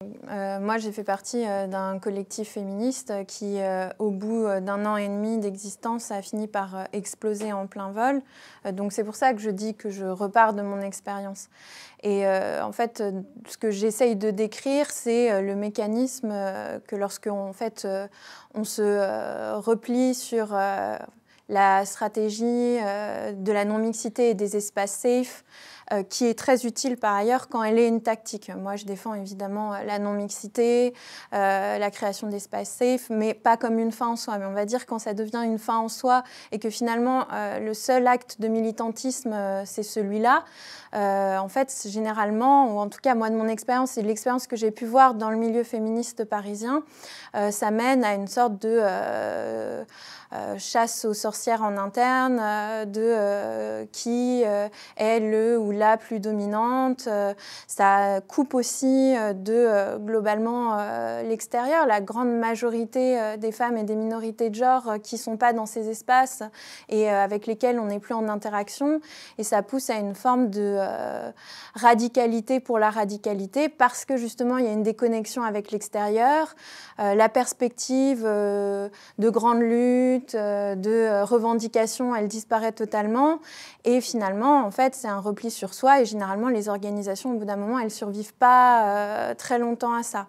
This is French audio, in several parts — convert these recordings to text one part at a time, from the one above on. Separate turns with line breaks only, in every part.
Moi, j'ai fait partie d'un collectif féministe qui, au bout d'1 an et demi d'existence, a fini par exploser en plein vol. Donc c'est pour ça que je dis que je repars de mon expérience. Et en fait, ce que j'essaye de décrire, c'est le mécanisme que lorsqu'on on se replie sur la stratégie de la non-mixité et des espaces safe, qui est très utile par ailleurs quand elle est une tactique. Moi, je défends évidemment la non-mixité, la création d'espaces safe, mais pas comme une fin en soi. Mais on va dire quand ça devient une fin en soi et que finalement le seul acte de militantisme, c'est celui-là. En fait, généralement, ou en tout cas moi de mon expérience et de l'expérience que j'ai pu voir dans le milieu féministe parisien, ça mène à une sorte de chasse aux sorcières en interne, qui est le ou la plus dominante. Ça coupe aussi globalement l'extérieur. La grande majorité des femmes et des minorités de genre qui ne sont pas dans ces espaces et avec lesquels on n'est plus en interaction. Et ça pousse à une forme de radicalité pour la radicalité parce que justement il y a une déconnexion avec l'extérieur. La perspective de grandes luttes, de revendications, elle disparaît totalement. Et finalement, en fait, c'est un repli sur soi. Et généralement, les organisations, au bout d'un moment, elles ne survivent pas très longtemps à ça.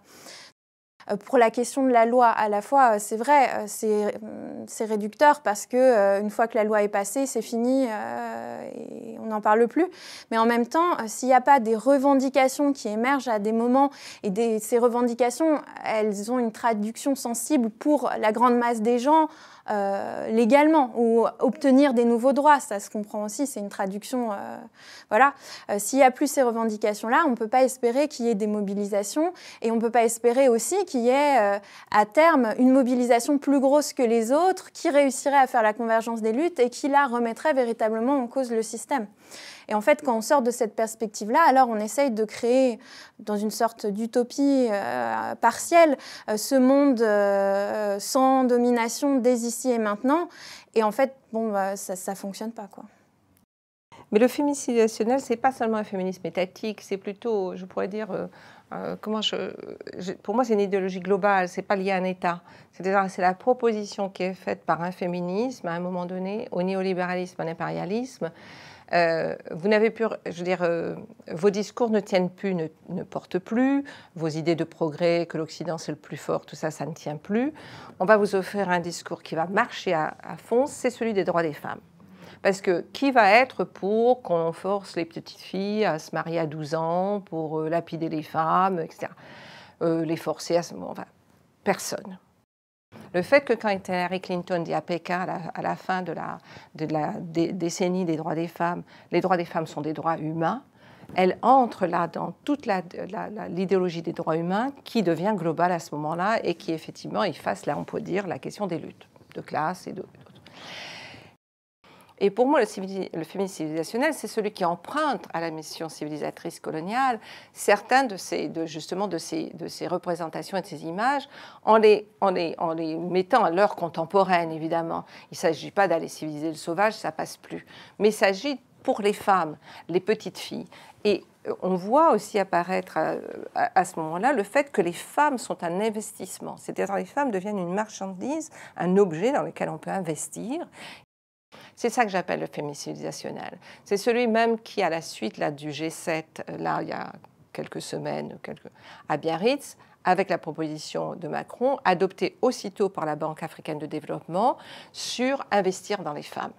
Pour la question de la loi, à la fois, c'est vrai, c'est réducteur parce que une fois que la loi est passée, c'est fini et on n'en parle plus. Mais en même temps, s'il n'y a pas des revendications qui émergent à des moments, et ces revendications, elles ont une traduction sensible pour la grande masse des gens, légalement, ou obtenir des nouveaux droits, ça se comprend aussi, c'est une traduction, voilà. S'il n'y a plus ces revendications-là, on ne peut pas espérer qu'il y ait des mobilisations et on ne peut pas espérer aussi qu'il y ait à terme une mobilisation plus grosse que les autres qui réussirait à faire la convergence des luttes et qui là remettrait véritablement en cause le système. Et en fait, quand on sort de cette perspective-là, alors on essaye de créer, dans une sorte d'utopie partielle, ce monde sans domination dès ici et maintenant. Et en fait, bon, ça ne fonctionne pas, quoi.
Mais le féminisme civilisationnel, ce n'est pas seulement un féminisme étatique, c'est plutôt, je pourrais dire, pour moi, c'est une idéologie globale, ce n'est pas lié à un État. C'est-à-dire, c'est la proposition qui est faite par un féminisme, à un moment donné, au néolibéralisme, à l'impérialisme. Vous n'avez plus, je veux dire, vos discours ne tiennent plus, ne portent plus, vos idées de progrès, que l'Occident c'est le plus fort, tout ça, ça ne tient plus. On va vous offrir un discours qui va marcher à fond, c'est celui des droits des femmes. Parce que qui va être pour qu'on force les petites filles à se marier à 12 ans, pour lapider les femmes, etc. Les forcer à se... Bon, enfin, personne. Le fait que quand Hillary Clinton dit à Pékin, à la fin de la décennie des droits des femmes, les droits des femmes sont des droits humains, elle entre là dans toute l'idéologie des droits humains qui devient globale à ce moment-là et qui effectivement efface, là on peut dire, la question des luttes de classe et d'autres. Et pour moi, le féminisme civilisationnel, c'est celui qui emprunte à la mission civilisatrice coloniale certaines de ces représentations et de ces images en les mettant à l'heure contemporaine, évidemment. Il ne s'agit pas d'aller civiliser le sauvage, ça ne passe plus. Mais il s'agit pour les femmes, les petites filles. Et on voit aussi apparaître à ce moment-là le fait que les femmes sont un investissement. C'est-à-dire que les femmes deviennent une marchandise, un objet dans lequel on peut investir. C'est ça que j'appelle le féminisme civilisationnel. C'est celui même qui, à la suite là, du G7, là, il y a quelques semaines, à Biarritz, avec la proposition de Macron, adoptée aussitôt par la Banque africaine de développement, sur investir dans les femmes.